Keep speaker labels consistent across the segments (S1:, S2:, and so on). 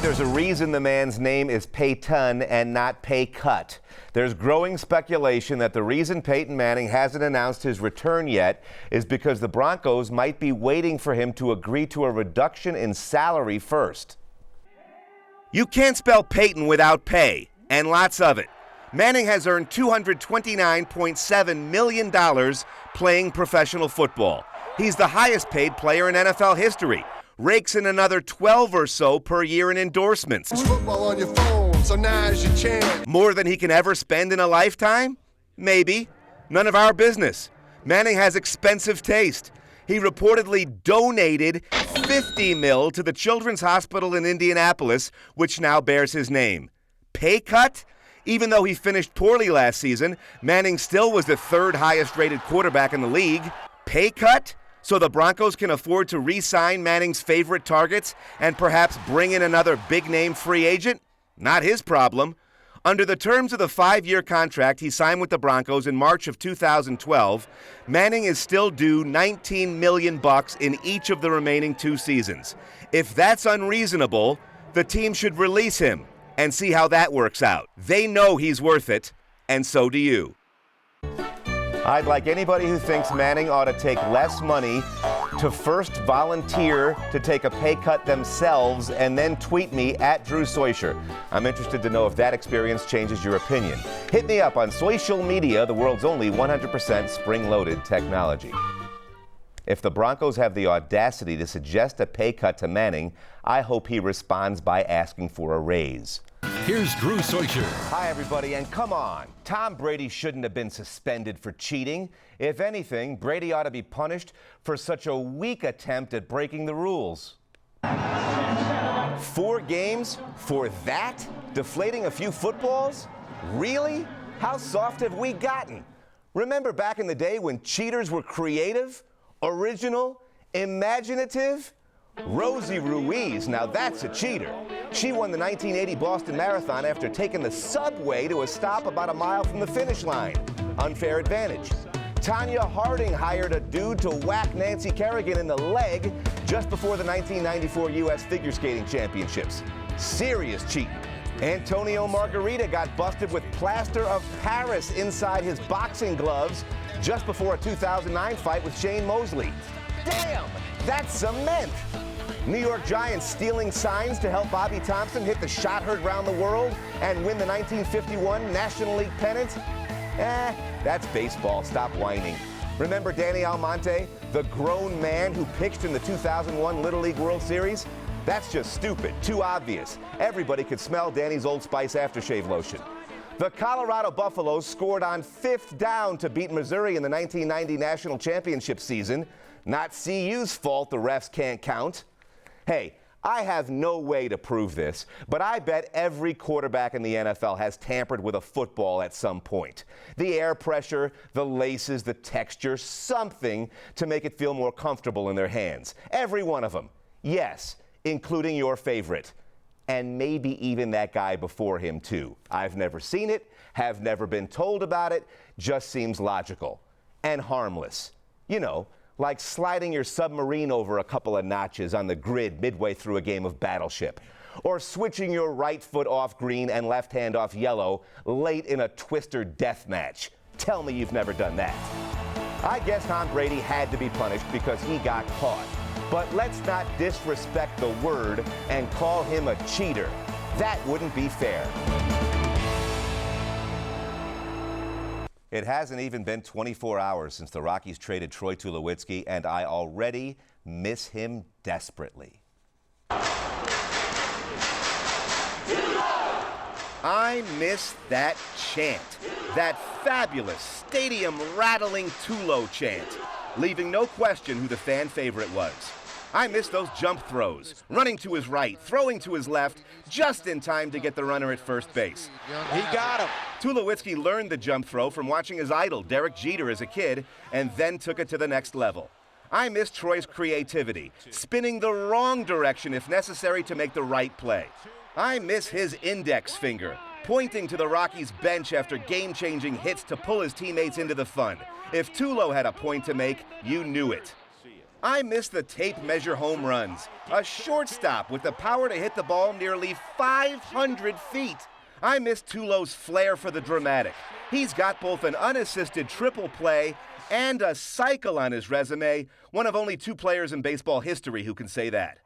S1: There's a reason the man's name is Peyton and not pay cut. There's growing speculation that the reason Peyton Manning hasn't announced his return yet is because the Broncos might be waiting for him to agree to a reduction in salary first. You can't spell Peyton without pay, and lots of it. Manning has earned $229.7 million playing professional football. He's the highest paid player in NFL history. Rakes in another 12 or so per year in endorsements.
S2: Football on your phone, so now's your chance.
S1: More than he can ever spend in a lifetime? Maybe. None of our business. Manning has expensive taste. He reportedly donated $50 million to the Children's Hospital in Indianapolis, which now bears his name. Pay cut? Even though he finished poorly last season, Manning still was the third highest rated quarterback in the league. Pay cut? So the Broncos can afford to re-sign Manning's favorite targets and perhaps bring in another big-name free agent? Not his problem. Under the terms of the 5-year contract he signed with the Broncos in March of 2012, Manning is still due $19 million in each of the remaining 2 seasons. If that's unreasonable, the team should release him and see how that works out. They know he's worth it, and so do you. I'd like anybody who thinks Manning ought to take less money to first volunteer to take a pay cut themselves and then tweet me at Drew Soicher. I'm interested to know if that experience changes your opinion. Hit me up on social media, the world's only 100% spring-loaded technology. If the Broncos have the audacity to suggest a pay cut to Manning, I hope he responds by asking for a raise.
S3: Here's Drew Soicher.
S1: Hi, everybody, and come on. Tom Brady shouldn't have been suspended for cheating. If anything, Brady ought to be punished for such a weak attempt at breaking the rules. 4 games for that? Deflating a few footballs? Really? How soft have we gotten? Remember back in the day when cheaters were creative, original, imaginative? Rosie Ruiz, now that's a cheater. She won the 1980 Boston Marathon after taking the subway to a stop about a mile from the finish line. Unfair advantage. Tanya Harding hired a dude to whack Nancy Kerrigan in the leg just before the 1994 U.S. Figure Skating Championships. Serious cheating. Antonio Margarita got busted with plaster of Paris inside his boxing gloves just before a 2009 fight with Shane Mosley. Damn, that's cement. New York Giants stealing signs to help Bobby Thompson hit the shot heard round the world and win the 1951 National League pennant? That's baseball. Stop whining. Remember Danny Almonte, the grown man who pitched in the 2001 Little League World Series? That's just stupid, too obvious. Everybody could smell Danny's Old Spice aftershave lotion. The Colorado Buffaloes scored on 5th down to beat Missouri in the 1990 National Championship season. Not CU's fault the refs can't count. Hey, I have no way to prove this, but I bet every quarterback in the NFL has tampered with a football at some point. The air pressure, the laces, the texture, something to make it feel more comfortable in their hands. Every one of them. Yes, including your favorite. And maybe even that guy before him, too. I've never seen it, have never been told about it, just seems logical. And harmless. You know, like sliding your submarine over a couple of notches on the grid midway through a game of Battleship. Or switching your right foot off green and left hand off yellow late in a twister death match. Tell me you've never done that. I guess Tom Brady had to be punished because he got caught. But let's not disrespect the word and call him a cheater. That wouldn't be fair. It hasn't even been 24 hours since the Rockies traded Troy Tulowitzki, and I already miss him desperately. I miss that chant, that fabulous stadium-rattling Tulo chant, leaving no question who the fan favorite was. I miss those jump throws, running to his right, throwing to his left, just in time to get the runner at first base.
S4: He got him.
S1: Tulowitzki learned the jump throw from watching his idol, Derek Jeter, as a kid, and then took it to the next level. I miss Troy's creativity, spinning the wrong direction if necessary to make the right play. I miss his index finger, pointing to the Rockies' bench after game-changing hits to pull his teammates into the fun. If Tulo had a point to make, you knew it. I miss the tape measure home runs. A shortstop with the power to hit the ball nearly 500 feet. I miss Tulo's flair for the dramatic. He's got both an unassisted triple play and a cycle on his resume, one of only 2 players in baseball history who can say that.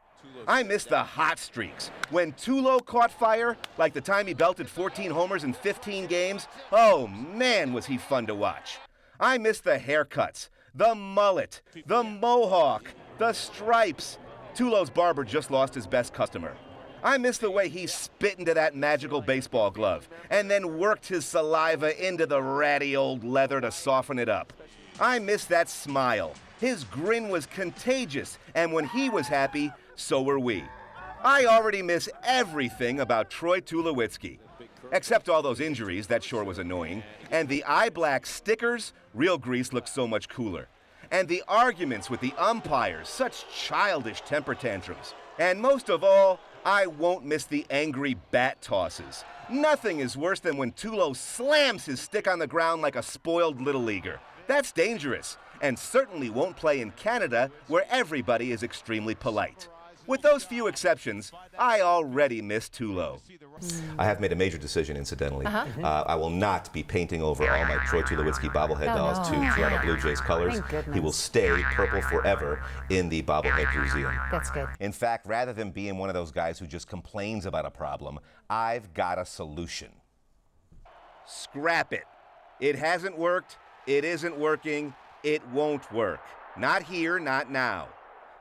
S1: I miss the hot streaks. When Tulo caught fire, like the time he belted 14 homers in 15 games, oh man, was he fun to watch. I miss the haircuts, the mullet, the mohawk, the stripes. Tulo's barber just lost his best customer. I miss the way he spit into that magical baseball glove and then worked his saliva into the ratty old leather to soften it up. I miss that smile. His grin was contagious, and when he was happy, so were we. I already miss everything about Troy Tulowitzki. Except all those injuries, that sure was annoying. And the eye black stickers, real grease looked so much cooler. And the arguments with the umpires, such childish temper tantrums. And most of all, I won't miss the angry bat tosses. Nothing is worse than when Tulo slams his stick on the ground like a spoiled little leaguer. That's dangerous, and certainly won't play in Canada, where everybody is extremely polite. With those few exceptions, I already miss Tulo. I have made a major decision, incidentally. I will not be painting over all my Troy Tulowitzki bobblehead dolls to Toronto Blue Jays colors. He will stay purple forever in the bobblehead museum.
S3: That's good.
S1: In fact, rather than being one of those guys who just complains about a problem, I've got a solution. Scrap it. It hasn't worked. It isn't working. It won't work. Not here, not now.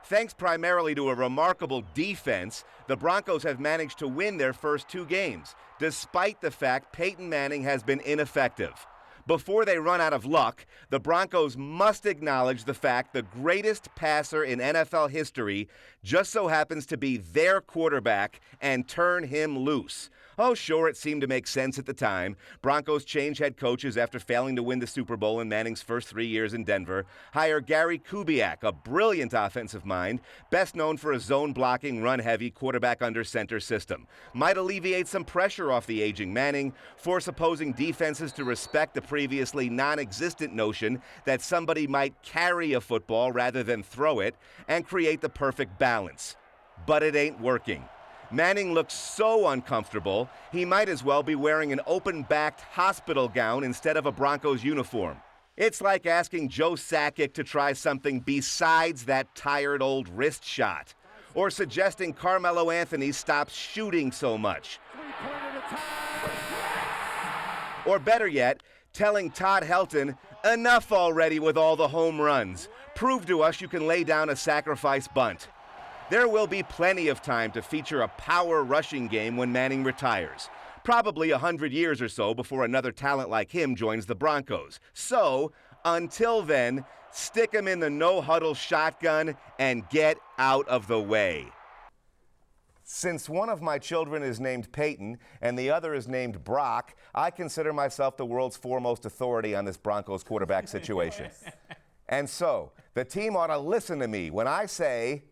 S1: Thanks primarily to a remarkable defense, the Broncos have managed to win their first 2 games, despite the fact Peyton Manning has been ineffective. Before they run out of luck, the Broncos must acknowledge the fact the greatest passer in NFL history just so happens to be their quarterback and turn him loose. Oh, sure, it seemed to make sense at the time. Broncos change head coaches after failing to win the Super Bowl in Manning's first 3 years in Denver. Hire Gary Kubiak, a brilliant offensive mind, best known for a zone-blocking, run-heavy, quarterback-under-center system. Might alleviate some pressure off the aging Manning, force opposing defenses to respect the previously non-existent notion that somebody might carry a football rather than throw it, and create the perfect balance. But it ain't working. Manning looks so uncomfortable, he might as well be wearing an open-backed hospital gown instead of a Broncos uniform. It's like asking Joe Sakic to try something besides that tired old wrist shot, or suggesting Carmelo Anthony stop shooting so much. Or better yet, telling Todd Helton, enough already with all the home runs. Prove to us you can lay down a sacrifice bunt. There will be plenty of time to feature a power rushing game when Manning retires. Probably 100 years or so before another talent like him joins the Broncos. So, until then, stick him in the no-huddle shotgun and get out of the way. Since one of my children is named Peyton and the other is named Brock, I consider myself the world's foremost authority on this Broncos quarterback situation. And so, the team ought to listen to me when I say...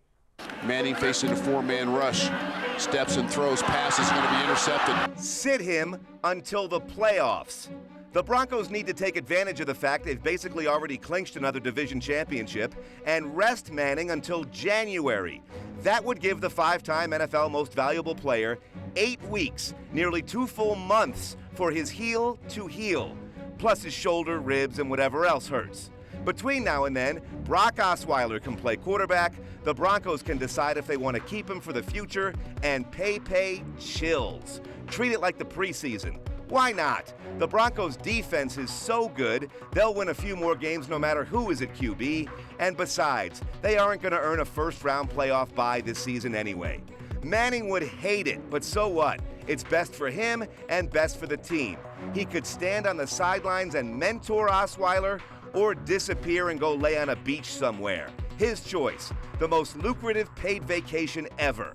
S4: Manning facing a 4-man rush. Steps and throws, pass is going to be intercepted.
S1: Sit him until the playoffs. The Broncos need to take advantage of the fact they've basically already clinched another division championship and rest Manning until January. That would give the 5-time NFL Most Valuable Player 8 weeks, nearly 2 full months, for his heel to heal, plus his shoulder, ribs, and whatever else hurts. Between now and then, Brock Osweiler can play quarterback, the Broncos can decide if they want to keep him for the future, and Pay chills. Treat it like the preseason. Why not? The Broncos' defense is so good, they'll win a few more games no matter who is at QB, and besides, they aren't going to earn a first-round playoff bye this season anyway. Manning would hate it, but so what? It's best for him and best for the team. He could stand on the sidelines and mentor Osweiler, or disappear and go lay on a beach somewhere. His choice, the most lucrative paid vacation ever.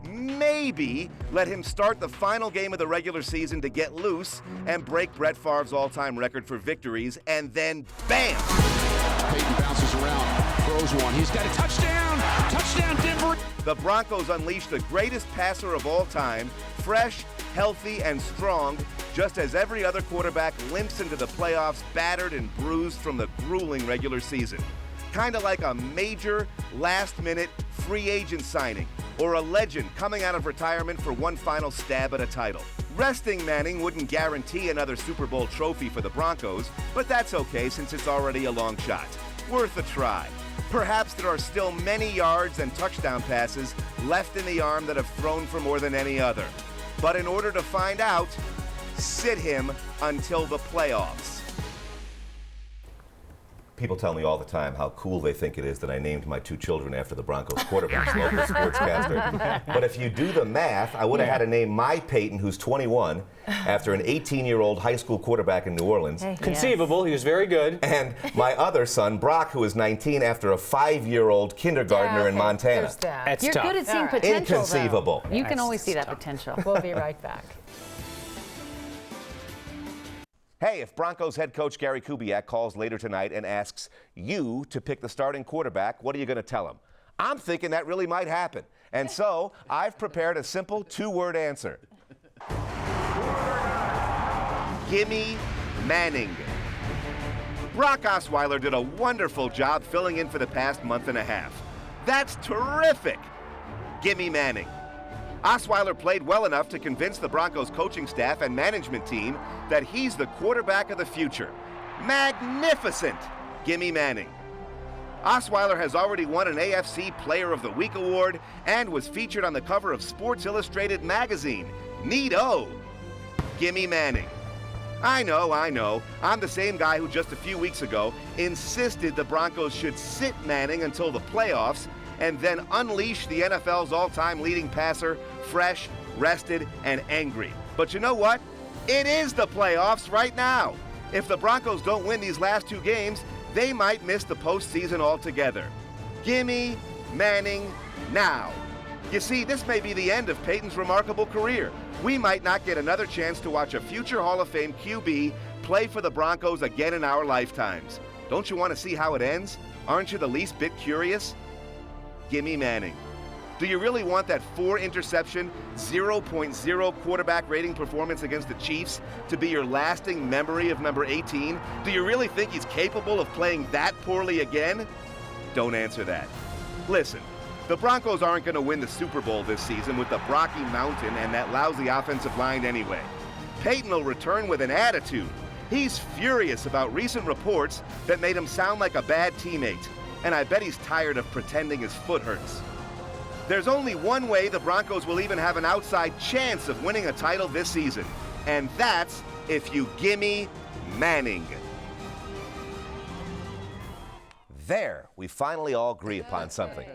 S1: Maybe let him start the final game of the regular season to get loose and break Brett Favre's all-time record for victories, and then bam!
S4: Peyton bounces around, throws one. He's got a touchdown! Touchdown, Denver!
S1: The Broncos unleash the greatest passer of all time, fresh, healthy, and strong, just as every other quarterback limps into the playoffs battered and bruised from the grueling regular season. kind of like a major last-minute free agent signing or a legend coming out of retirement for one final stab at a title. Resting Manning wouldn't guarantee another Super Bowl trophy for the Broncos, but that's okay since it's already a long shot. Worth a try. Perhaps there are still many yards and touchdown passes left in the arm that have thrown for more than any other. But in order to find out, sit him until the playoffs. People tell me all the time how cool they think it is that I named my 2 children after the Broncos quarterbacks, local sportscaster. But if you do the math, I would have had to name my Peyton, who's 21, after an 18-year-old high school quarterback in New Orleans.
S3: Hey,
S5: Conceivable, he was very good.
S1: And my other son, Brock, who is 19, after a 5-year-old kindergartner in Montana.
S3: There's that.
S5: That's
S6: You're
S5: tough.
S6: good at seeing
S3: All right.
S6: potential,
S1: Inconceivable.
S6: though. You can always see that
S5: tough.
S6: potential.
S3: We'll be right back.
S1: Hey, if Broncos head coach Gary Kubiak calls later tonight and asks you to pick the starting quarterback, what are you going to tell him? I'm thinking that really might happen. And so I've prepared a simple 2-word answer. Gimme Manning. Brock Osweiler did a wonderful job filling in for the past month and a half. That's terrific. Gimme Manning. Osweiler played well enough to convince the Broncos coaching staff and management team that he's the quarterback of the future. Magnificent! Gimme Manning. Osweiler has already won an AFC Player of the Week award and was featured on the cover of Sports Illustrated magazine. Neato! Gimme Manning. I know. I'm the same guy who just a few weeks ago insisted the Broncos should sit Manning until the playoffs and then unleash the NFL's all-time leading passer, fresh, rested, and angry. But you know what? It is the playoffs right now. If the Broncos don't win these last 2 games, they might miss the postseason altogether. Gimme Manning now. You see, this may be the end of Peyton's remarkable career. We might not get another chance to watch a future Hall of Fame QB play for the Broncos again in our lifetimes. Don't you want to see how it ends? Aren't you the least bit curious? Gimme Manning. Do you really want that 4-interception, 0.0 quarterback rating performance against the Chiefs to be your lasting memory of number 18? Do you really think he's capable of playing that poorly again? Don't answer that. Listen, the Broncos aren't going to win the Super Bowl this season with the Brocky Mountain and that lousy offensive line anyway. Peyton will return with an attitude. He's furious about recent reports that made him sound like a bad teammate. And I bet he's tired of pretending his foot hurts. There's only one way the Broncos will even have an outside chance of winning a title this season, and that's if you gimme Manning. There, we finally all agree upon something.